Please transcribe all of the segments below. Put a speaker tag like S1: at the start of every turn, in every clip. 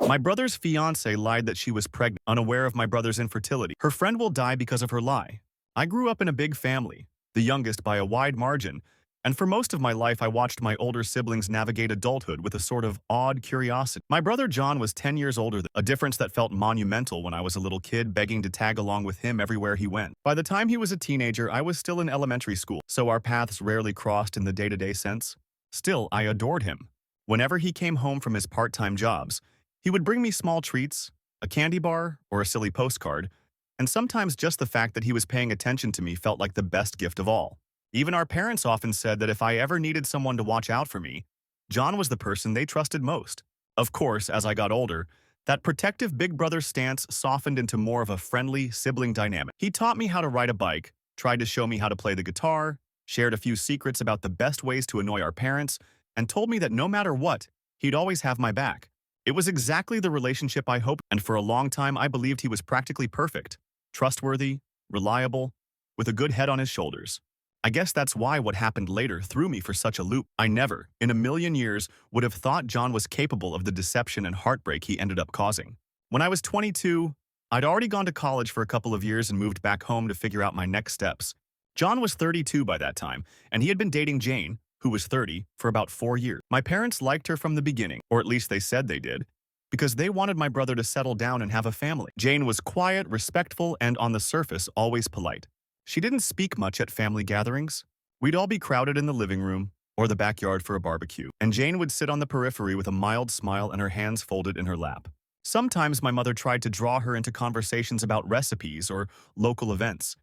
S1: My brother's fiancée lied that she was pregnant, unaware of my brother's infertility. Her friend will die because of her lie. I grew up in a big family, the youngest by a wide margin, and for most of my life I watched my older siblings navigate adulthood with a sort of odd curiosity. My brother John was 10 years older, a difference that felt monumental when I was a little kid begging to tag along with him everywhere he went. By the time he was a teenager, I was still in elementary school, so our paths rarely crossed in the day-to-day sense. Still, I adored him. Whenever he came home from his part-time jobs, he would bring me small treats, a candy bar, or a silly postcard, and sometimes just the fact that he was paying attention to me felt like the best gift of all. Even our parents often said that if I ever needed someone to watch out for me, John was the person they trusted most. Of course, as I got older, that protective big brother stance softened into more of a friendly sibling dynamic. He taught me how to ride a bike, tried to show me how to play the guitar, shared a few secrets about the best ways to annoy our parents, and told me that no matter what, he'd always have my back. It was exactly the relationship I hoped, and for a long time I believed he was practically perfect, trustworthy, reliable, with a good head on his shoulders. I guess that's why what happened later threw me for such a loop. I never, in a million years, would have thought John was capable of the deception and heartbreak he ended up causing. When I was 22, I'd already gone to college for a couple of years and moved back home to figure out my next steps. John was 32 by that time, and he had been dating Jane, who was 30, for about 4 years. My parents liked her from the beginning, or at least they said they did, because they wanted my brother to settle down and have a family. Jane was quiet, respectful, and on the surface, always polite. She didn't speak much at family gatherings. We'd all be crowded in the living room or the backyard for a barbecue, and Jane would sit on the periphery with a mild smile and her hands folded in her lap. Sometimes my mother tried to draw her into conversations about recipes or local events,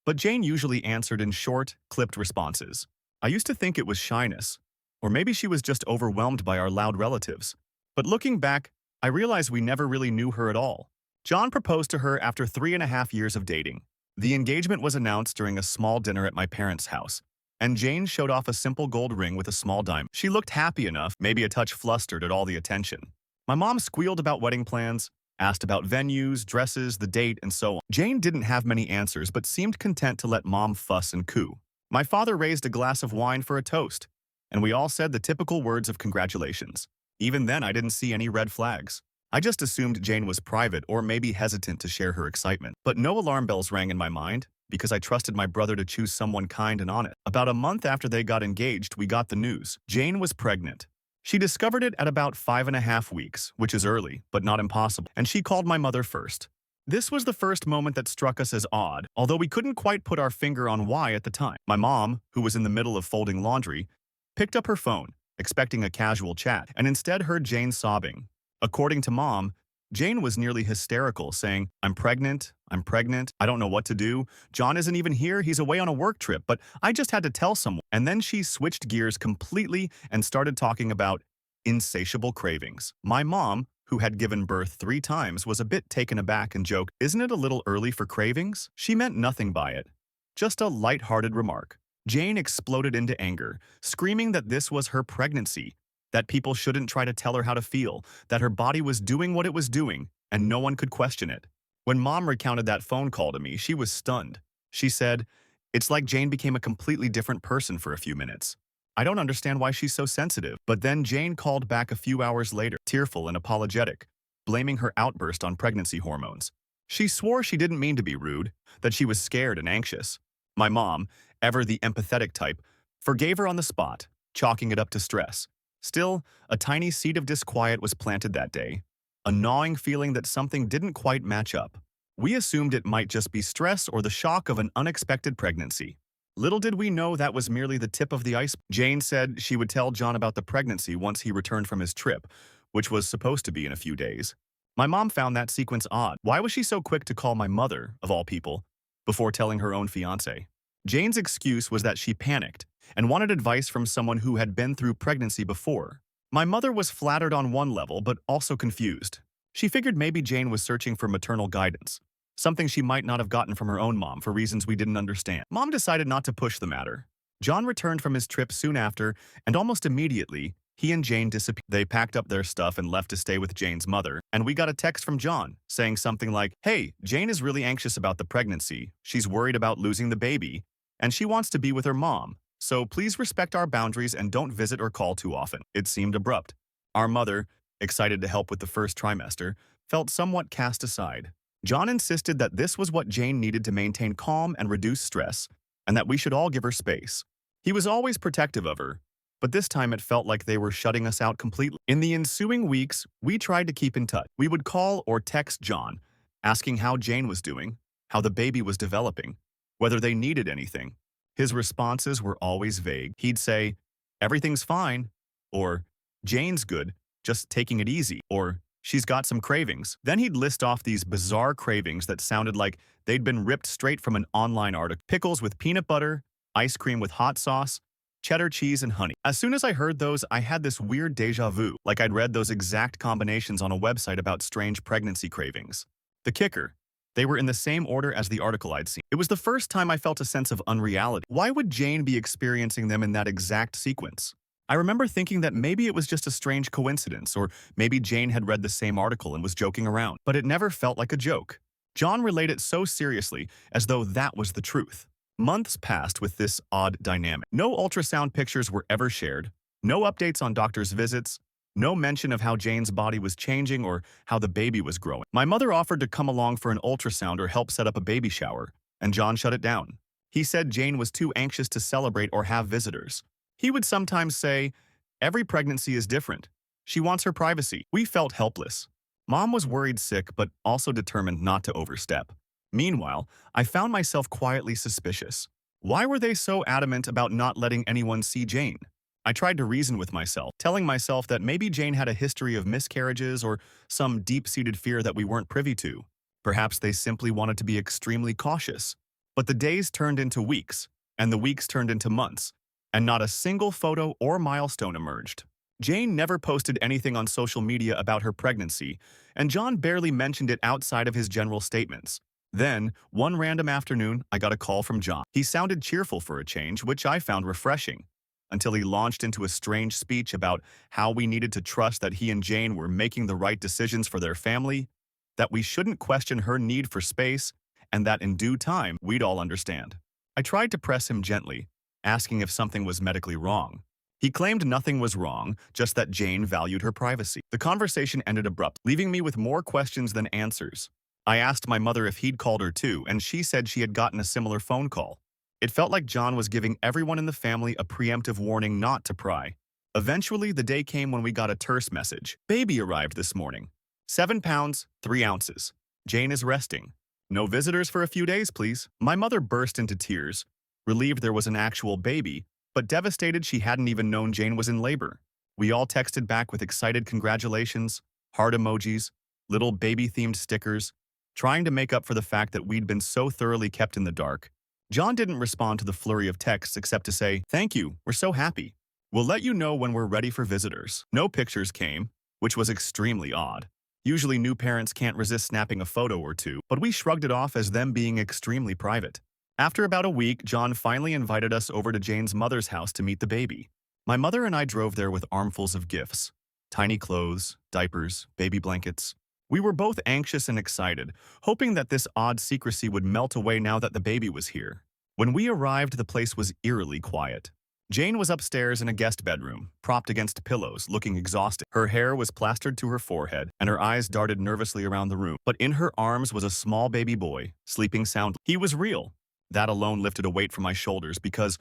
S1: but Jane usually answered in short, clipped responses. I used to think it was shyness, or maybe she was just overwhelmed by our loud relatives. But looking back, I realized we never really knew her at all. John proposed to her after 3.5 years of dating. The engagement was announced during a small dinner at my parents' house, and Jane showed off a simple gold ring with a small diamond. She looked happy enough, maybe a touch flustered at all the attention. My mom squealed about wedding plans, asked about venues, dresses, the date, and so on. Jane didn't have many answers but seemed content to let mom fuss and coo. My father raised a glass of wine for a toast, and we all said the typical words of congratulations. Even then, I didn't see any red flags. I just assumed Jane was private or maybe hesitant to share her excitement. But no alarm bells rang in my mind, because I trusted my brother to choose someone kind and honest. About a month after they got engaged, we got the news. Jane was pregnant. She discovered it at about 5.5 weeks, which is early, but not impossible, and she called my mother first. This was the first moment that struck us as odd, although we couldn't quite put our finger on why at the time. My mom, who was in the middle of folding laundry, picked up her phone, expecting a casual chat, and instead heard Jane sobbing. According to mom, Jane was nearly hysterical, saying, I'm pregnant, I don't know what to do. John isn't even here, he's away on a work trip, but I just had to tell someone. And then she switched gears completely and started talking about insatiable cravings. My mom, who had given birth 3 times, was a bit taken aback and joked, isn't it a little early for cravings? She meant nothing by it. Just a light-hearted remark. Jane exploded into anger, screaming that this was her pregnancy, that people shouldn't try to tell her how to feel, that her body was doing what it was doing, and no one could question it. When mom recounted that phone call to me, she was stunned. She said, it's like Jane became a completely different person for a few minutes. I don't understand why she's so sensitive. But then Jane called back a few hours later, tearful and apologetic, blaming her outburst on pregnancy hormones. She swore she didn't mean to be rude, that she was scared and anxious. My mom, ever the empathetic type, forgave her on the spot, chalking it up to stress. Still, a tiny seed of disquiet was planted that day, a gnawing feeling that something didn't quite match up. We assumed it might just be stress or the shock of an unexpected pregnancy. Little did we know that was merely the tip of the iceberg. Jane said she would tell John about the pregnancy once he returned from his trip, which was supposed to be in a few days. My mom found that sequence odd. Why was she so quick to call my mother, of all people, before telling her own fiancé? Jane's excuse was that she panicked and wanted advice from someone who had been through pregnancy before. My mother was flattered on one level, but also confused. She figured maybe Jane was searching for maternal guidance, something she might not have gotten from her own mom for reasons we didn't understand. Mom decided not to push the matter. John returned from his trip soon after, and almost immediately, he and Jane disappeared. They packed up their stuff and left to stay with Jane's mother, and we got a text from John saying something like, hey, Jane is really anxious about the pregnancy, she's worried about losing the baby, and she wants to be with her mom. So please respect our boundaries and don't visit or call too often. It seemed abrupt. Our mother, excited to help with the first trimester, felt somewhat cast aside. John insisted that this was what Jane needed to maintain calm and reduce stress, and that we should all give her space. He was always protective of her, but this time it felt like they were shutting us out completely. In the ensuing weeks, we tried to keep in touch. We would call or text John, asking how Jane was doing, how the baby was developing, whether they needed anything. His responses were always vague. He'd say, "Everything's fine," or "Jane's good, just taking it easy," or "She's got some cravings." Then he'd list off these bizarre cravings that sounded like they'd been ripped straight from an online article. Pickles with peanut butter, ice cream with hot sauce, cheddar cheese and honey. As soon as I heard those, I had this weird deja vu, like I'd read those exact combinations on a website about strange pregnancy cravings. The kicker, they were in the same order as the article I'd seen. It was the first time I felt a sense of unreality. Why would Jane be experiencing them in that exact sequence? I remember thinking that maybe it was just a strange coincidence, or maybe Jane had read the same article and was joking around. But it never felt like a joke. John relayed it so seriously, as though that was the truth. Months passed with this odd dynamic. No ultrasound pictures were ever shared, no updates on doctor's visits, no mention of how Jane's body was changing or how the baby was growing. My mother offered to come along for an ultrasound or help set up a baby shower, and John shut it down. He said Jane was too anxious to celebrate or have visitors. He would sometimes say, "Every pregnancy is different. She wants her privacy." We felt helpless. Mom was worried sick, but also determined not to overstep. Meanwhile, I found myself quietly suspicious. Why were they so adamant about not letting anyone see Jane? I tried to reason with myself, telling myself that maybe Jane had a history of miscarriages or some deep-seated fear that we weren't privy to. Perhaps they simply wanted to be extremely cautious. But the days turned into weeks, and the weeks turned into months, and not a single photo or milestone emerged. Jane never posted anything on social media about her pregnancy, and John barely mentioned it outside of his general statements. Then, one random afternoon, I got a call from John. He sounded cheerful for a change, which I found refreshing, until he launched into a strange speech about how we needed to trust that he and Jane were making the right decisions for their family, that we shouldn't question her need for space, and that in due time, we'd all understand. I tried to press him gently, asking if something was medically wrong. He claimed nothing was wrong, just that Jane valued her privacy. The conversation ended abruptly, leaving me with more questions than answers. I asked my mother if he'd called her too, and she said she had gotten a similar phone call. It felt like John was giving everyone in the family a preemptive warning not to pry. Eventually, the day came when we got a terse message. "Baby arrived this morning. 7 pounds, 3 ounces. Jane is resting. No visitors for a few days, please." My mother burst into tears, relieved there was an actual baby, but devastated she hadn't even known Jane was in labor. We all texted back with excited congratulations, heart emojis, little baby-themed stickers, trying to make up for the fact that we'd been so thoroughly kept in the dark. John didn't respond to the flurry of texts except to say, "Thank you, we're so happy. We'll let you know when we're ready for visitors." No pictures came, which was extremely odd. Usually new parents can't resist snapping a photo or two, but we shrugged it off as them being extremely private. After about a week, John finally invited us over to Jane's mother's house to meet the baby. My mother and I drove there with armfuls of gifts. Tiny clothes, diapers, baby blankets. We were both anxious and excited, hoping that this odd secrecy would melt away now that the baby was here. When we arrived, the place was eerily quiet. Jane was upstairs in a guest bedroom, propped against pillows, looking exhausted. Her hair was plastered to her forehead, and her eyes darted nervously around the room. But in her arms was a small baby boy, sleeping soundly. He was real. That alone lifted a weight from my shoulders because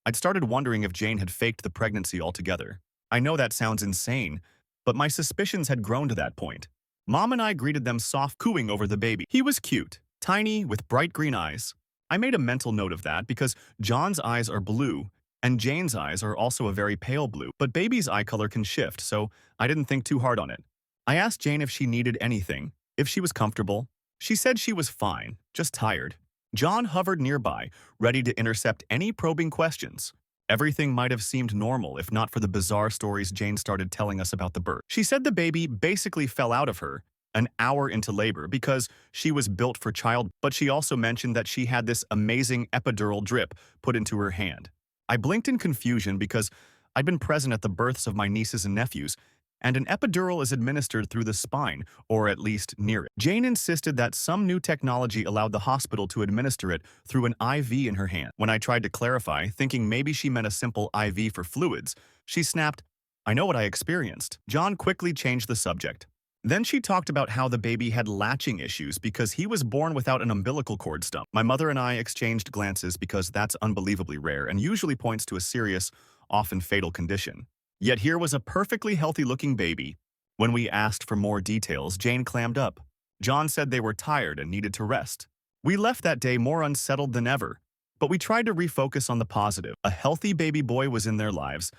S1: I'd started wondering if Jane had faked the pregnancy altogether. I know that sounds insane, but my suspicions had grown to that point. Mom and I greeted them soft cooing over the baby. He was cute, tiny, with bright green eyes. I made a mental note of that because John's eyes are blue, and Jane's eyes are also a very pale blue. But baby's eye color can shift, so I didn't think too hard on it. I asked Jane if she needed anything, if she was comfortable. She said she was fine, just tired. John hovered nearby, ready to intercept any probing questions. Everything might have seemed normal if not for the bizarre stories Jane started telling us about the birth. She said the baby basically fell out of her an hour into labor because she was built for child, but she also mentioned that she had this amazing epidural drip put into her hand. I blinked in confusion because I'd been present at the births of my nieces and nephews, and an epidural is administered through the spine, or at least near it. Jane insisted that some new technology allowed the hospital to administer it through an IV in her hand. When I tried to clarify, thinking maybe she meant a simple IV for fluids, she snapped, I know what I experienced. John quickly changed the subject. Then she talked about how the baby had latching issues because he was born without an umbilical cord stump. My mother and I exchanged glances because that's unbelievably rare and usually points to a serious, often fatal condition. Yet here was a perfectly healthy-looking baby. When we asked for more details, Jane clammed up. John said they were tired and needed to rest. We left that day more unsettled than ever, but we tried to refocus on the positive. A healthy baby boy was in their lives,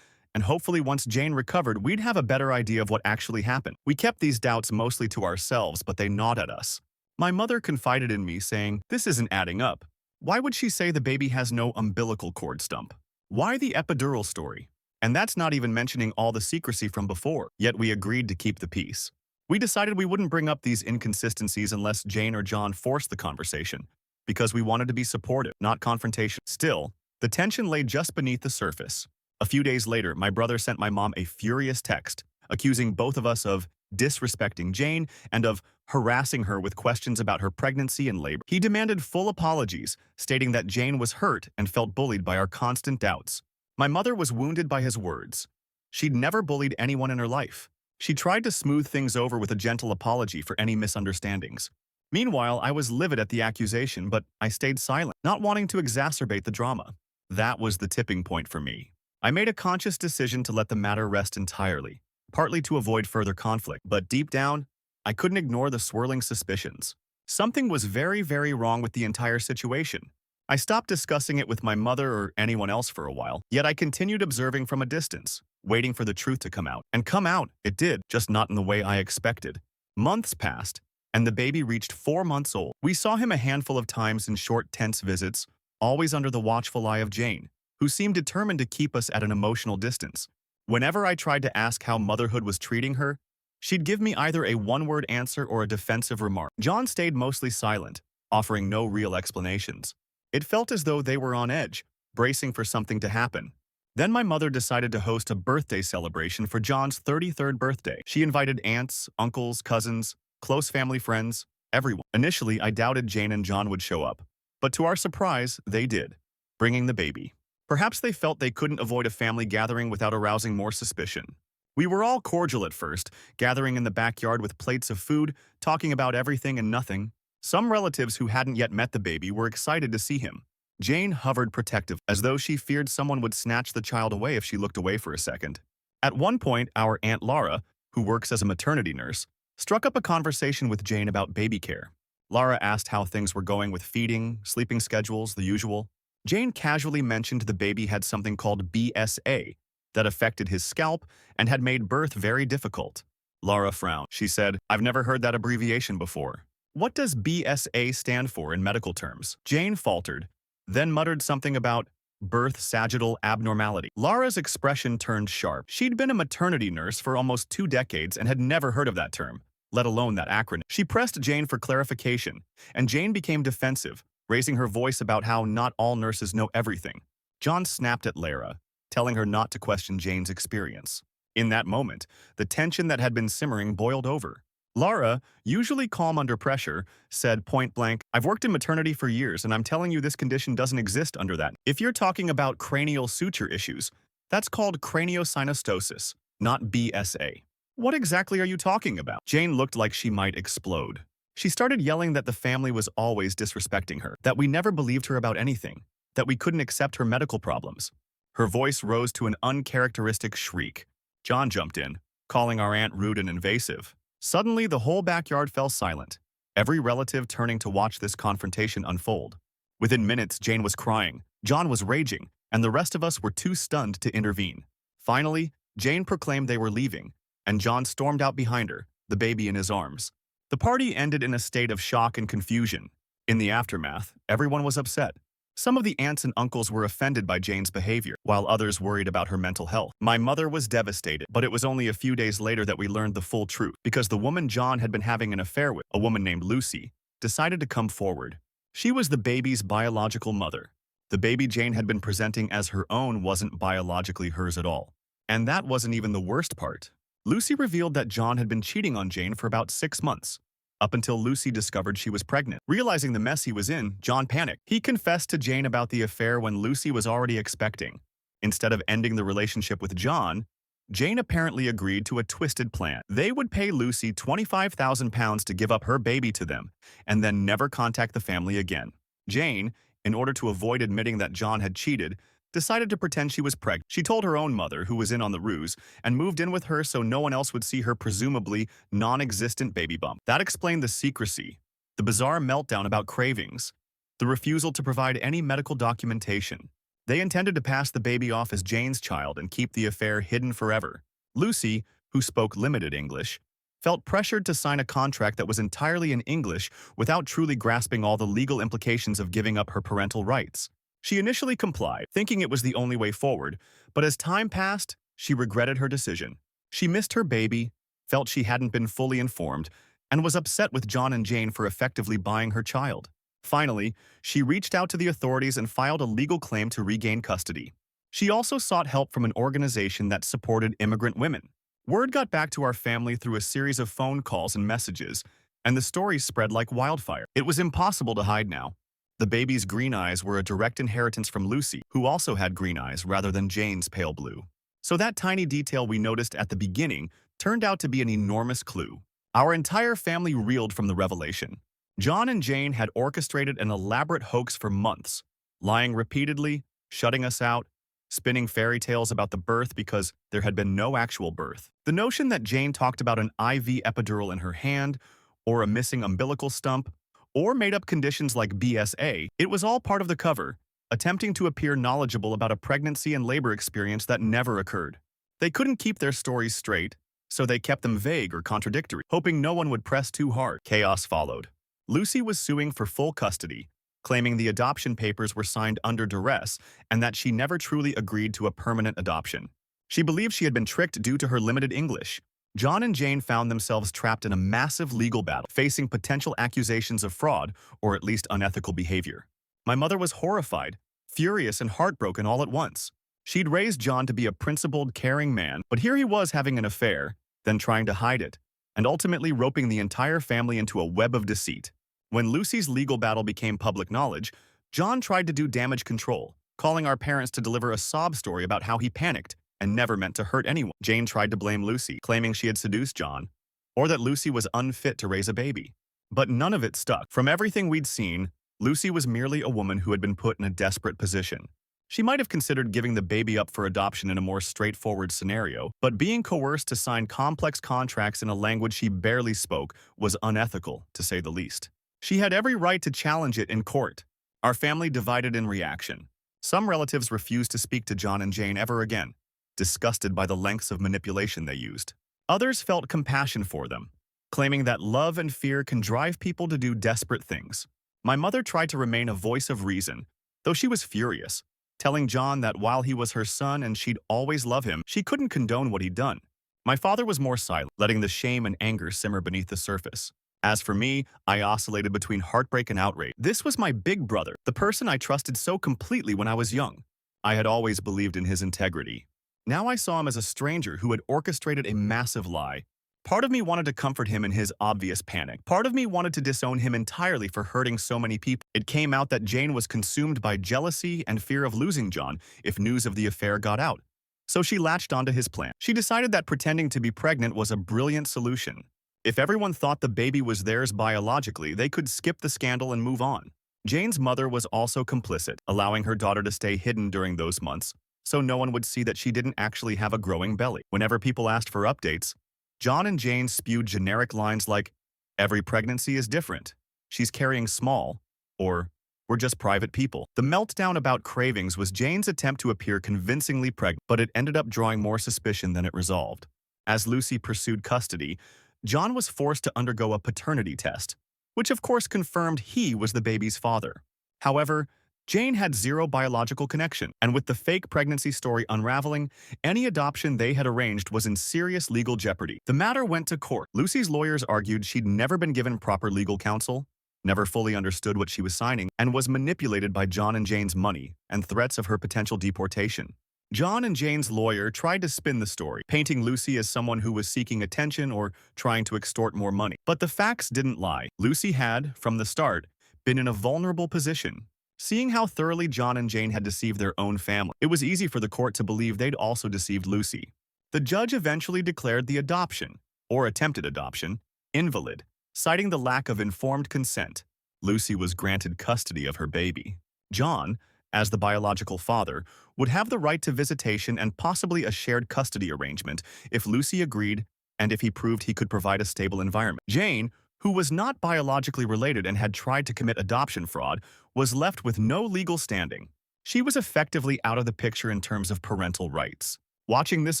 S1: and hopefully once Jane recovered, we'd have a better idea of what actually happened. We kept these doubts mostly to ourselves, but they gnawed at us. My mother confided in me, saying, "This isn't adding up. Why would she say the baby has no umbilical cord stump? Why the epidural story? And that's not even mentioning all the secrecy from before." Yet we agreed to keep the peace. We decided we wouldn't bring up these inconsistencies unless Jane or John forced the conversation, because we wanted to be supportive, not confrontation. Still, the tension lay just beneath the surface. A few days later, my brother sent my mom a furious text, accusing both of us of disrespecting Jane and of harassing her with questions about her pregnancy and labor. He demanded full apologies, stating that Jane was hurt and felt bullied by our constant doubts. My mother was wounded by his words. She'd never bullied anyone in her life. She tried to smooth things over with a gentle apology for any misunderstandings. Meanwhile, I was livid at the accusation, but I stayed silent, not wanting to exacerbate the drama. That was the tipping point for me. I made a conscious decision to let the matter rest entirely, partly to avoid further conflict, but deep down, I couldn't ignore the swirling suspicions. Something was very, very wrong with the entire situation. I stopped discussing it with my mother or anyone else for a while, yet I continued observing from a distance, waiting for the truth to come out. And come out, it did, just not in the way I expected. Months passed, and the baby reached 4 months old. We saw him a handful of times in short, tense visits, always under the watchful eye of Jane, who seemed determined to keep us at an emotional distance. Whenever I tried to ask how motherhood was treating her, she'd give me either a one-word answer or a defensive remark. John stayed mostly silent, offering no real explanations. It felt as though they were on edge, bracing for something to happen. Then my mother decided to host a birthday celebration for John's 33rd birthday. She invited aunts, uncles, cousins, close family friends, everyone. Initially, I doubted Jane and John would show up, but to our surprise, they did, bringing the baby. Perhaps they felt they couldn't avoid a family gathering without arousing more suspicion. We were all cordial at first, gathering in the backyard with plates of food, talking about everything and nothing. Some relatives who hadn't yet met the baby were excited to see him. Jane hovered protective, as though she feared someone would snatch the child away if she looked away for a second. At one point, our Aunt Laura, who works as a maternity nurse, struck up a conversation with Jane about baby care. Laura asked how things were going with feeding, sleeping schedules, the usual. Jane casually mentioned the baby had something called BSA that affected his scalp and had made birth very difficult. Laura frowned. She said, "I've never heard that abbreviation before. What does BSA stand for in medical terms?" Jane faltered, then muttered something about birth sagittal abnormality. Laura's expression turned sharp. She'd been a maternity nurse for almost 2 decades and had never heard of that term, let alone that acronym. She pressed Jane for clarification, and Jane became defensive, raising her voice about how not all nurses know everything. John snapped at Lara, telling her not to question Jane's experience. In that moment, the tension that had been simmering boiled over. Lara, usually calm under pressure, said point blank, "I've worked in maternity for years and I'm telling you this condition doesn't exist under that. If you're talking about cranial suture issues, that's called craniosynostosis, not BSA. What exactly are you talking about?" Jane looked like she might explode. She started yelling that the family was always disrespecting her, that we never believed her about anything, that we couldn't accept her medical problems. Her voice rose to an uncharacteristic shriek. John jumped in, calling our aunt rude and invasive. Suddenly, the whole backyard fell silent, every relative turning to watch this confrontation unfold. Within minutes, Jane was crying, John was raging, and the rest of us were too stunned to intervene. Finally, Jane proclaimed they were leaving, and John stormed out behind her, the baby in his arms. The party ended in a state of shock and confusion. In the aftermath, everyone was upset. Some of the aunts and uncles were offended by Jane's behavior, while others worried about her mental health. My mother was devastated, but it was only a few days later that we learned the full truth, because the woman John had been having an affair with, a woman named Lucy, decided to come forward. She was the baby's biological mother. The baby Jane had been presenting as her own wasn't biologically hers at all. And that wasn't even the worst part. Lucy revealed that John had been cheating on Jane for about 6 months, up until Lucy discovered she was pregnant. Realizing the mess he was in, John panicked. He confessed to Jane about the affair when Lucy was already expecting. Instead of ending the relationship with John, Jane apparently agreed to a twisted plan. They would pay Lucy £25,000 to give up her baby to them, and then never contact the family again. Jane, in order to avoid admitting that John had cheated, decided to pretend she was pregnant. She told her own mother, who was in on the ruse, and moved in with her so no one else would see her presumably non-existent baby bump. That explained the secrecy, the bizarre meltdown about cravings, the refusal to provide any medical documentation. They intended to pass the baby off as Jane's child and keep the affair hidden forever. Lucy, who spoke limited English, felt pressured to sign a contract that was entirely in English without truly grasping all the legal implications of giving up her parental rights. She initially complied, thinking it was the only way forward, but as time passed, she regretted her decision. She missed her baby, felt she hadn't been fully informed, and was upset with John and Jane for effectively buying her child. Finally, she reached out to the authorities and filed a legal claim to regain custody. She also sought help from an organization that supported immigrant women. Word got back to our family through a series of phone calls and messages, and the story spread like wildfire. It was impossible to hide now. The baby's green eyes were a direct inheritance from Lucy, who also had green eyes rather than Jane's pale blue. So that tiny detail we noticed at the beginning turned out to be an enormous clue. Our entire family reeled from the revelation. John and Jane had orchestrated an elaborate hoax for months, lying repeatedly, shutting us out, spinning fairy tales about the birth because there had been no actual birth. The notion that Jane talked about an IV epidural in her hand, or a missing umbilical stump, or made up conditions like BSA, it was all part of the cover, attempting to appear knowledgeable about a pregnancy and labor experience that never occurred. They couldn't keep their stories straight, so they kept them vague or contradictory, hoping no one would press too hard. Chaos followed. Lucy was suing for full custody, claiming the adoption papers were signed under duress and that she never truly agreed to a permanent adoption. She believed she had been tricked due to her limited English. John and Jane found themselves trapped in a massive legal battle, facing potential accusations of fraud or at least unethical behavior. My mother was horrified, furious, and heartbroken all at once. She'd raised John to be a principled, caring man, but here he was having an affair, then trying to hide it, and ultimately roping the entire family into a web of deceit. When Lucy's legal battle became public knowledge, John tried to do damage control, calling our parents to deliver a sob story about how he panicked and never meant to hurt anyone. Jane tried to blame Lucy, claiming she had seduced John, or that Lucy was unfit to raise a baby. But none of it stuck. From everything we'd seen, Lucy was merely a woman who had been put in a desperate position. She might have considered giving the baby up for adoption in a more straightforward scenario, but being coerced to sign complex contracts in a language she barely spoke was unethical, to say the least. She had every right to challenge it in court. Our family divided in reaction. Some relatives refused to speak to John and Jane ever again, disgusted by the lengths of manipulation they used. Others felt compassion for them, claiming that love and fear can drive people to do desperate things. My mother tried to remain a voice of reason, though she was furious, telling John that while he was her son and she'd always love him, she couldn't condone what he'd done. My father was more silent, letting the shame and anger simmer beneath the surface. As for me, I oscillated between heartbreak and outrage. This was my big brother, the person I trusted so completely when I was young. I had always believed in his integrity. Now I saw him as a stranger who had orchestrated a massive lie. Part of me wanted to comfort him in his obvious panic. Part of me wanted to disown him entirely for hurting so many people. It came out that Jane was consumed by jealousy and fear of losing John if news of the affair got out. So she latched onto his plan. She decided that pretending to be pregnant was a brilliant solution. If everyone thought the baby was theirs biologically, they could skip the scandal and move on. Jane's mother was also complicit, allowing her daughter to stay hidden during those months, so no one would see that she didn't actually have a growing belly. Whenever people asked for updates, John and Jane spewed generic lines like, "Every pregnancy is different," "She's carrying small," or "We're just private people." The meltdown about cravings was Jane's attempt to appear convincingly pregnant, but it ended up drawing more suspicion than it resolved. As Lucy pursued custody, John was forced to undergo a paternity test, which of course confirmed he was the baby's father. However, Jane had zero biological connection, and with the fake pregnancy story unraveling, any adoption they had arranged was in serious legal jeopardy. The matter went to court. Lucy's lawyers argued she'd never been given proper legal counsel, never fully understood what she was signing, and was manipulated by John and Jane's money and threats of her potential deportation. John and Jane's lawyer tried to spin the story, painting Lucy as someone who was seeking attention or trying to extort more money. But the facts didn't lie. Lucy had, from the start, been in a vulnerable position. Seeing how thoroughly John and Jane had deceived their own family, it was easy for the court to believe they'd also deceived Lucy. The judge eventually declared the adoption, or attempted adoption, invalid, citing the lack of informed consent. Lucy was granted custody of her baby. John, as the biological father, would have the right to visitation and possibly a shared custody arrangement if Lucy agreed and if he proved he could provide a stable environment. Jane, who was not biologically related and had tried to commit adoption fraud, was left with no legal standing. She was effectively out of the picture in terms of parental rights. Watching this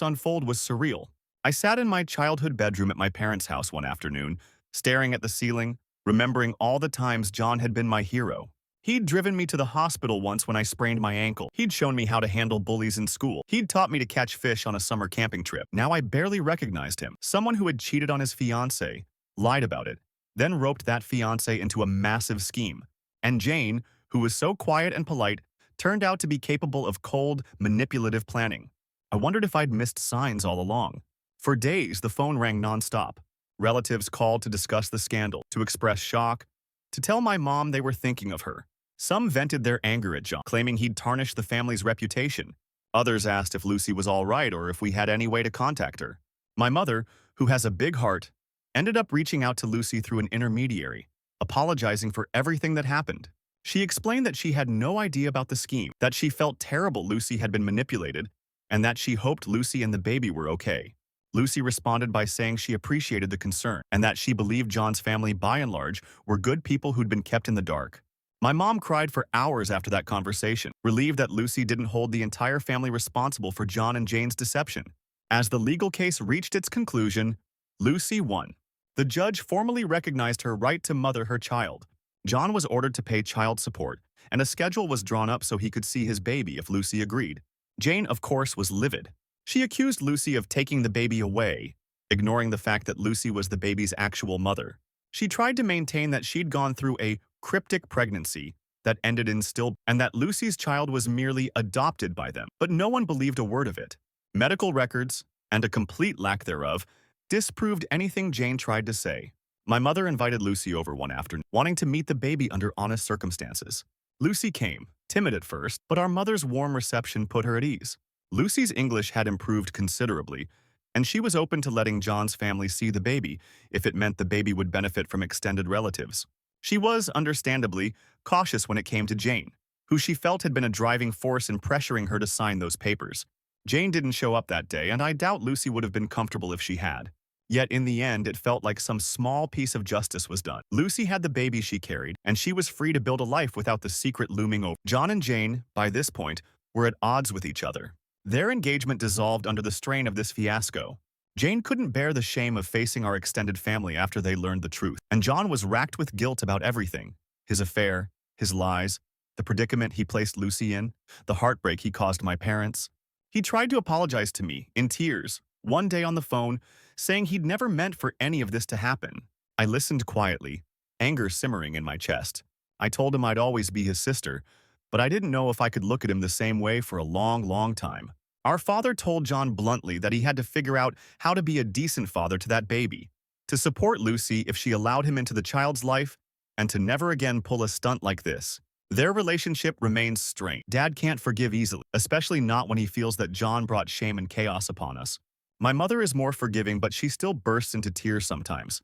S1: unfold was surreal. I sat in my childhood bedroom at my parents' house one afternoon, staring at the ceiling, remembering all the times John had been my hero. He'd driven me to the hospital once when I sprained my ankle. He'd shown me how to handle bullies in school. He'd taught me to catch fish on a summer camping trip. Now I barely recognized him. Someone who had cheated on his fiancée, lied about it, then roped that fiancé into a massive scheme. And Jane, who was so quiet and polite, turned out to be capable of cold, manipulative planning. I wondered if I'd missed signs all along. For days, the phone rang nonstop. Relatives called to discuss the scandal, to express shock, to tell my mom they were thinking of her. Some vented their anger at John, claiming he'd tarnished the family's reputation. Others asked if Lucy was all right or if we had any way to contact her. My mother, who has a big heart, ended up reaching out to Lucy through an intermediary, apologizing for everything that happened. She explained that she had no idea about the scheme, that she felt terrible Lucy had been manipulated, and that she hoped Lucy and the baby were okay. Lucy responded by saying she appreciated the concern and that she believed John's family, by and large, were good people who'd been kept in the dark. My mom cried for hours after that conversation, relieved that Lucy didn't hold the entire family responsible for John and Jane's deception. As the legal case reached its conclusion, Lucy won. The judge formally recognized her right to mother her child. John was ordered to pay child support, and a schedule was drawn up so he could see his baby if Lucy agreed. Jane, of course, was livid. She accused Lucy of taking the baby away, ignoring the fact that Lucy was the baby's actual mother. She tried to maintain that she'd gone through a cryptic pregnancy that ended in stillbirth and that Lucy's child was merely adopted by them. But no one believed a word of it. Medical records, and a complete lack thereof, disproved anything Jane tried to say. My mother invited Lucy over one afternoon, wanting to meet the baby under honest circumstances. Lucy came, timid at first, but our mother's warm reception put her at ease. Lucy's English had improved considerably, and she was open to letting John's family see the baby if it meant the baby would benefit from extended relatives. She was, understandably, cautious when it came to Jane, who she felt had been a driving force in pressuring her to sign those papers. Jane didn't show up that day, and I doubt Lucy would have been comfortable if she had. Yet in the end, it felt like some small piece of justice was done. Lucy had the baby she carried, and she was free to build a life without the secret looming over. John and Jane, by this point, were at odds with each other. Their engagement dissolved under the strain of this fiasco. Jane couldn't bear the shame of facing our extended family after they learned the truth, and John was racked with guilt about everything: his affair, his lies, the predicament he placed Lucy in, the heartbreak he caused my parents. He tried to apologize to me, in tears, one day on the phone, saying he'd never meant for any of this to happen. I listened quietly, anger simmering in my chest. I told him I'd always be his sister, but I didn't know if I could look at him the same way for a long, long time. Our father told John bluntly that he had to figure out how to be a decent father to that baby, to support Lucy if she allowed him into the child's life, and to never again pull a stunt like this. Their relationship remains strained. Dad can't forgive easily, especially not when he feels that John brought shame and chaos upon us. My mother is more forgiving, but she still bursts into tears sometimes,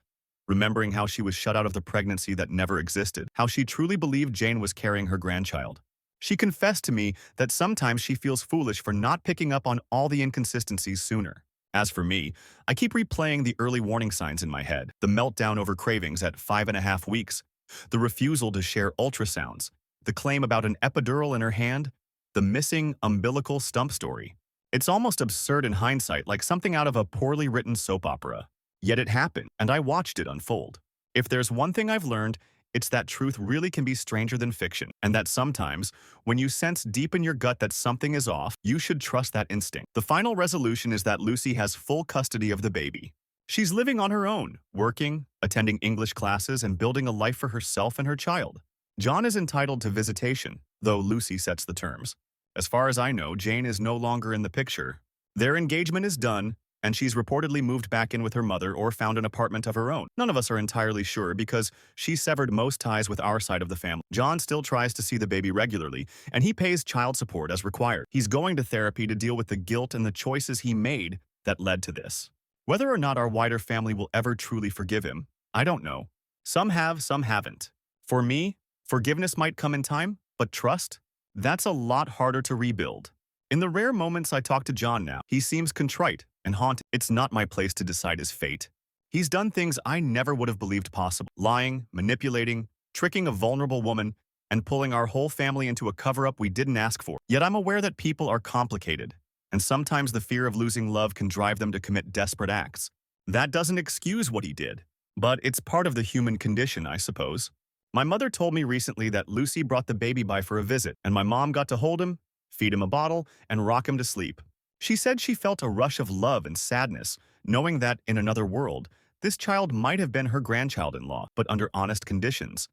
S1: remembering how she was shut out of the pregnancy that never existed, how she truly believed Jane was carrying her grandchild. She confessed to me that sometimes she feels foolish for not picking up on all the inconsistencies sooner. As for me, I keep replaying the early warning signs in my head: the meltdown over cravings at 5.5 weeks, the refusal to share ultrasounds, the claim about an epidural in her hand, the missing umbilical stump story. It's almost absurd in hindsight, like something out of a poorly written soap opera. Yet it happened, and I watched it unfold. If there's one thing I've learned, it's that truth really can be stranger than fiction, and that sometimes, when you sense deep in your gut that something is off, you should trust that instinct. The final resolution is that Lucy has full custody of the baby. She's living on her own, working, attending English classes, and building a life for herself and her child. John is entitled to visitation, though Lucy sets the terms. As far as I know, Jane is no longer in the picture. Their engagement is done, and she's reportedly moved back in with her mother or found an apartment of her own. None of us are entirely sure because she severed most ties with our side of the family. John still tries to see the baby regularly, and he pays child support as required. He's going to therapy to deal with the guilt and the choices he made that led to this. Whether or not our wider family will ever truly forgive him, I don't know. Some have, some haven't. For me, forgiveness might come in time, but trust? That's a lot harder to rebuild. In the rare moments I talk to John now, he seems contrite and haunted. It's not my place to decide his fate. He's done things I never would have believed possible. Lying, manipulating, tricking a vulnerable woman, and pulling our whole family into a cover-up we didn't ask for. Yet I'm aware that people are complicated, and sometimes the fear of losing love can drive them to commit desperate acts. That doesn't excuse what he did, but it's part of the human condition, I suppose. My mother told me recently that Lucy brought the baby by for a visit, and my mom got to hold him, feed him a bottle, and rock him to sleep. She said she felt a rush of love and sadness, knowing that, in another world, this child might have been her grandchild-in-law, but under honest conditions.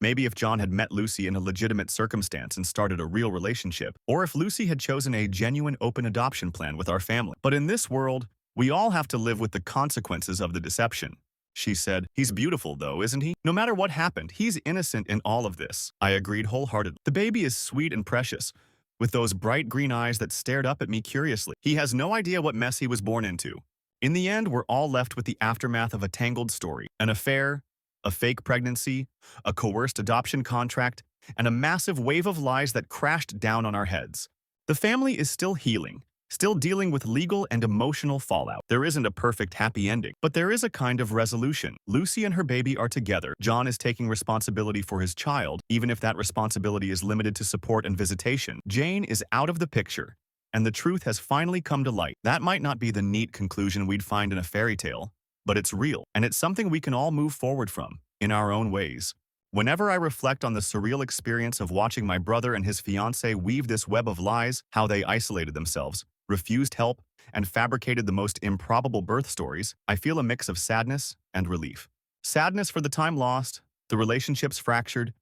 S1: Maybe if John had met Lucy in a legitimate circumstance and started a real relationship, or if Lucy had chosen a genuine open adoption plan with our family. But in this world, we all have to live with the consequences of the deception. She said, "He's beautiful though, isn't he? No matter what happened, he's innocent in all of this." I agreed wholeheartedly. The baby is sweet and precious, with those bright green eyes that stared up at me curiously. He has no idea what mess he was born into. In the end, we're all left with the aftermath of a tangled story. An affair, a fake pregnancy, a coerced adoption contract, and a massive wave of lies that crashed down on our heads. The family is still healing, still dealing with legal and emotional fallout. There isn't a perfect happy ending, but there is a kind of resolution. Lucy and her baby are together. John is taking responsibility for his child, even if that responsibility is limited to support and visitation. Jane is out of the picture, and the truth has finally come to light. That might not be the neat conclusion we'd find in a fairy tale, but it's real, and it's something we can all move forward from, in our own ways. Whenever I reflect on the surreal experience of watching my brother and his fiancée weave this web of lies, how they isolated themselves, refused help, and fabricated the most improbable birth stories, I feel a mix of sadness and relief. Sadness for the time lost, the relationships fractured,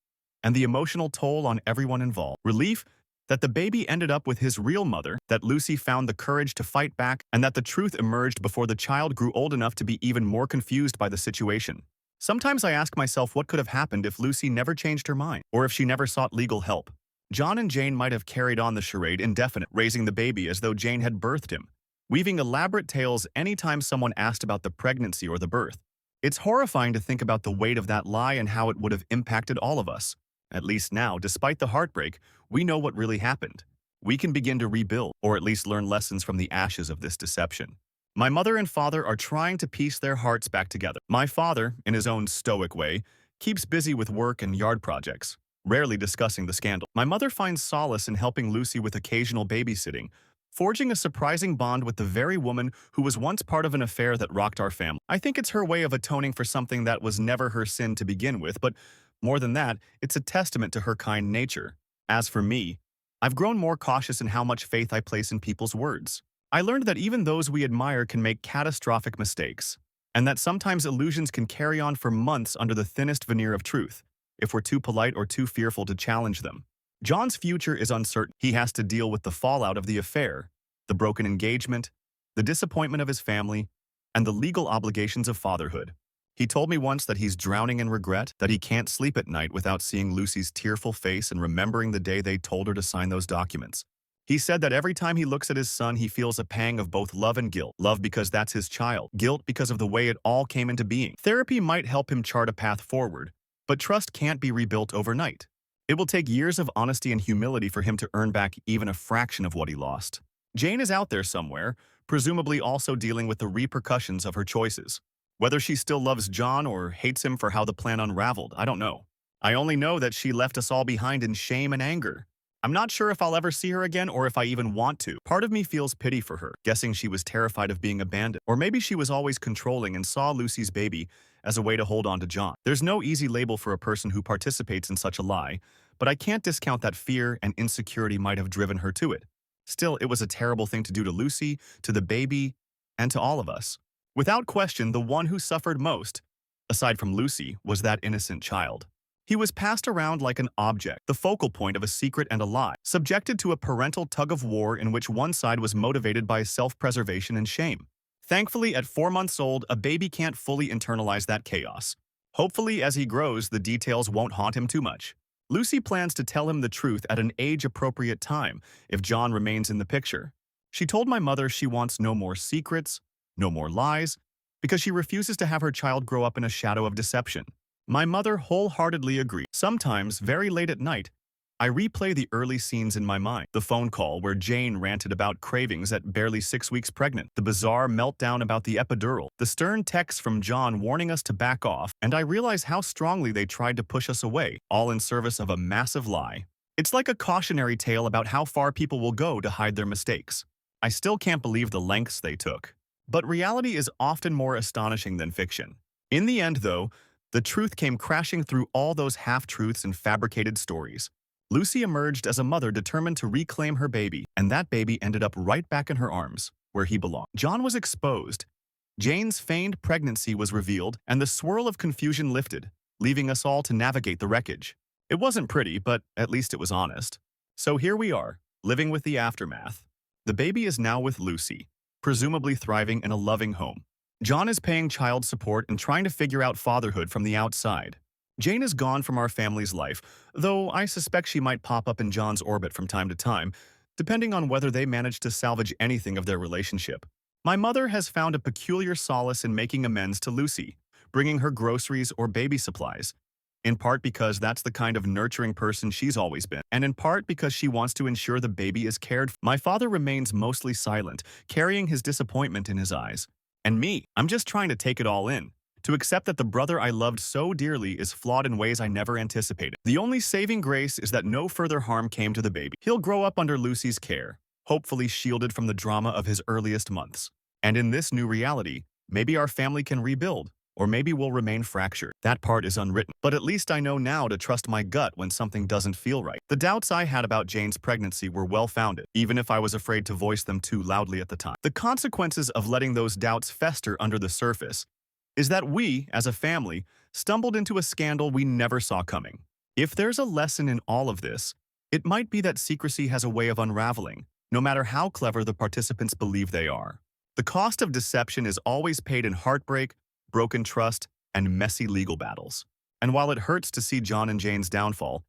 S1: and the emotional toll on everyone involved. Relief that the baby ended up with his real mother, that Lucy found the courage to fight back, and that the truth emerged before the child grew old enough to be even more confused by the situation. Sometimes I ask myself what could have happened if Lucy never changed her mind, or if she never sought legal help. John and Jane might have carried on the charade indefinite, raising the baby as though Jane had birthed him, weaving elaborate tales anytime someone asked about the pregnancy or the birth. It's horrifying to think about the weight of that lie and how it would have impacted all of us. At least now, despite the heartbreak, we know what really happened. We can begin to rebuild, or at least learn lessons from the ashes of this deception. My mother and father are trying to piece their hearts back together. My father, in his own stoic way, keeps busy with work and yard projects, rarely discussing the scandal. My mother finds solace in helping Lucy with occasional babysitting, forging a surprising bond with the very woman who was once part of an affair that rocked our family. I think it's her way of atoning for something that was never her sin to begin with, but more than that, it's a testament to her kind nature. As for me, I've grown more cautious in how much faith I place in people's words. I learned that even those we admire can make catastrophic mistakes, and that sometimes illusions can carry on for months under the thinnest veneer of truth, if we're too polite or too fearful to challenge them. John's future is uncertain. He has to deal with the fallout of the affair, the broken engagement, the disappointment of his family, and the legal obligations of fatherhood. He told me once that he's drowning in regret, that he can't sleep at night without seeing Lucy's tearful face and remembering the day they told her to sign those documents. He said that every time he looks at his son, he feels a pang of both love and guilt. Love because that's his child, guilt because of the way it all came into being. Therapy might help him chart a path forward, but trust can't be rebuilt overnight. It will take years of honesty and humility for him to earn back even a fraction of what he lost. Jane is out there somewhere, presumably also dealing with the repercussions of her choices. Whether she still loves John or hates him for how the plan unraveled, I don't know. I only know that she left us all behind in shame and anger. I'm not sure if I'll ever see her again or if I even want to. Part of me feels pity for her, guessing she was terrified of being abandoned. Or maybe she was always controlling and saw Lucy's baby as a way to hold on to John. There's no easy label for a person who participates in such a lie, but I can't discount that fear and insecurity might have driven her to it. Still, it was a terrible thing to do to Lucy, to the baby, and to all of us. Without question, the one who suffered most, aside from Lucy, was that innocent child. He was passed around like an object, the focal point of a secret and a lie, subjected to a parental tug-of-war in which one side was motivated by self-preservation and shame. Thankfully, at 4 months old, a baby can't fully internalize that chaos. Hopefully, as he grows, the details won't haunt him too much. Lucy plans to tell him the truth at an age-appropriate time if John remains in the picture. She told my mother she wants no more secrets, no more lies, because she refuses to have her child grow up in a shadow of deception. My mother wholeheartedly agreed. Sometimes, very late at night, I replay the early scenes in my mind. The phone call where Jane ranted about cravings at barely 6 weeks pregnant, the bizarre meltdown about the epidural, the stern text from John warning us to back off, and I realize how strongly they tried to push us away, all in service of a massive lie. It's like a cautionary tale about how far people will go to hide their mistakes. I still can't believe the lengths they took. But reality is often more astonishing than fiction. In the end, though, the truth came crashing through all those half-truths and fabricated stories. Lucy emerged as a mother determined to reclaim her baby, and that baby ended up right back in her arms, where he belonged. John was exposed. Jane's feigned pregnancy was revealed, and the swirl of confusion lifted, leaving us all to navigate the wreckage. It wasn't pretty, but at least it was honest. So here we are, living with the aftermath. The baby is now with Lucy, presumably thriving in a loving home. John is paying child support and trying to figure out fatherhood from the outside. Jane is gone from our family's life, though I suspect she might pop up in John's orbit from time to time, depending on whether they manage to salvage anything of their relationship. My mother has found a peculiar solace in making amends to Lucy, bringing her groceries or baby supplies, in part because that's the kind of nurturing person she's always been, and in part because she wants to ensure the baby is cared for. My father remains mostly silent, carrying his disappointment in his eyes. And me, I'm just trying to take it all in, to accept that the brother I loved so dearly is flawed in ways I never anticipated. The only saving grace is that no further harm came to the baby. He'll grow up under Lucy's care, hopefully shielded from the drama of his earliest months. And in this new reality, maybe our family can rebuild, or maybe we'll remain fractured. That part is unwritten. But at least I know now to trust my gut when something doesn't feel right. The doubts I had about Jane's pregnancy were well-founded, even if I was afraid to voice them too loudly at the time. The consequences of letting those doubts fester under the surface is that we, as a family, stumbled into a scandal we never saw coming. If there's a lesson in all of this, it might be that secrecy has a way of unraveling, no matter how clever the participants believe they are. The cost of deception is always paid in heartbreak, broken trust, and messy legal battles. And while it hurts to see John and Jane's downfall,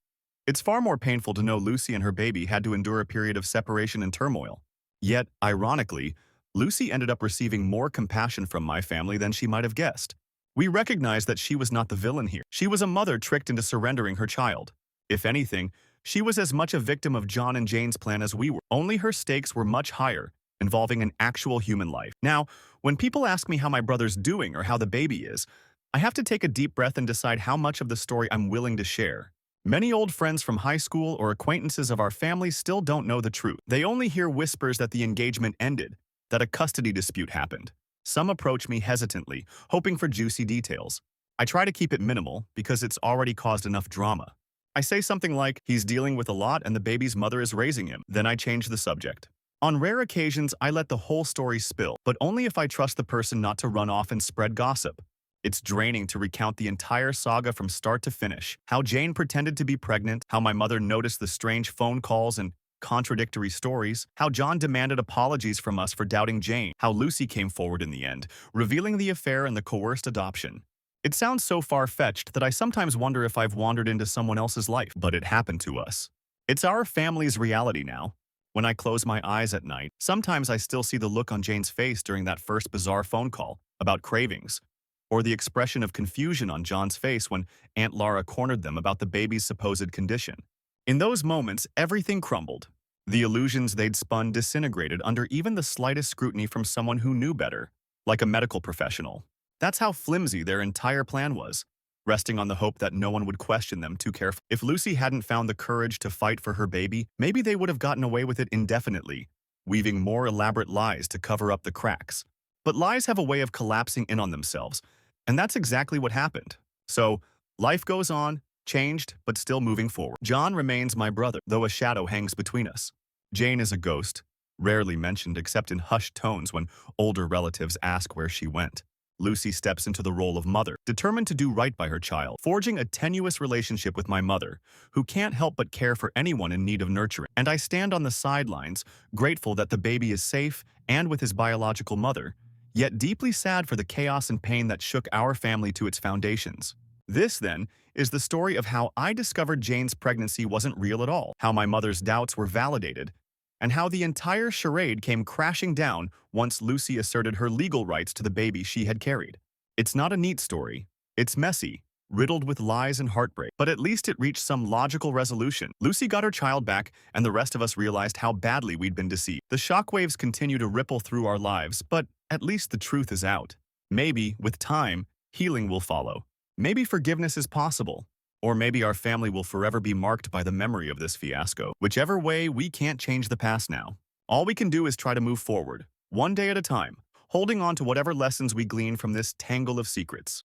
S1: it's far more painful to know Lucy and her baby had to endure a period of separation and turmoil. Yet, ironically, Lucy ended up receiving more compassion from my family than she might have guessed. We recognized that she was not the villain here. She was a mother tricked into surrendering her child. If anything, she was as much a victim of John and Jane's plan as we were, only her stakes were much higher, involving an actual human life. Now, when people ask me how my brother's doing or how the baby is, I have to take a deep breath and decide how much of the story I'm willing to share. Many old friends from high school or acquaintances of our family still don't know the truth. They only hear whispers that the engagement ended, that a custody dispute happened. Some approach me hesitantly, hoping for juicy details. I try to keep it minimal because it's already caused enough drama. I say something like, he's dealing with a lot and the baby's mother is raising him. Then I change the subject. On rare occasions, I let the whole story spill, but only if I trust the person not to run off and spread gossip. It's draining to recount the entire saga from start to finish. How Jane pretended to be pregnant, how my mother noticed the strange phone calls and contradictory stories, how John demanded apologies from us for doubting Jane, how Lucy came forward in the end, revealing the affair and the coerced adoption. It sounds so far-fetched that I sometimes wonder if I've wandered into someone else's life, but it happened to us. It's our family's reality now. When I close my eyes at night, sometimes I still see the look on Jane's face during that first bizarre phone call about cravings, or the expression of confusion on John's face when Aunt Laura cornered them about the baby's supposed condition. In those moments, everything crumbled. The illusions they'd spun disintegrated under even the slightest scrutiny from someone who knew better, like a medical professional. That's how flimsy their entire plan was, resting on the hope that no one would question them too carefully. If Lucy hadn't found the courage to fight for her baby, maybe they would have gotten away with it indefinitely, weaving more elaborate lies to cover up the cracks. But lies have a way of collapsing in on themselves, and that's exactly what happened. So, life goes on, changed, but still moving forward. John remains my brother, though a shadow hangs between us. Jane is a ghost, rarely mentioned except in hushed tones when older relatives ask where she went. Lucy steps into the role of mother, determined to do right by her child, forging a tenuous relationship with my mother, who can't help but care for anyone in need of nurturing. And I stand on the sidelines, grateful that the baby is safe and with his biological mother, yet deeply sad for the chaos and pain that shook our family to its foundations. This, then, is the story of how I discovered Jane's pregnancy wasn't real at all, how my mother's doubts were validated, and how the entire charade came crashing down once Lucy asserted her legal rights to the baby she had carried. It's not a neat story. It's messy, riddled with lies and heartbreak, but at least it reached some logical resolution. Lucy got her child back, and the rest of us realized how badly we'd been deceived. The shockwaves continue to ripple through our lives, but at least the truth is out. Maybe, with time, healing will follow. Maybe forgiveness is possible. Or maybe our family will forever be marked by the memory of this fiasco. Whichever way, we can't change the past now. All we can do is try to move forward, one day at a time, holding on to whatever lessons we glean from this tangle of secrets.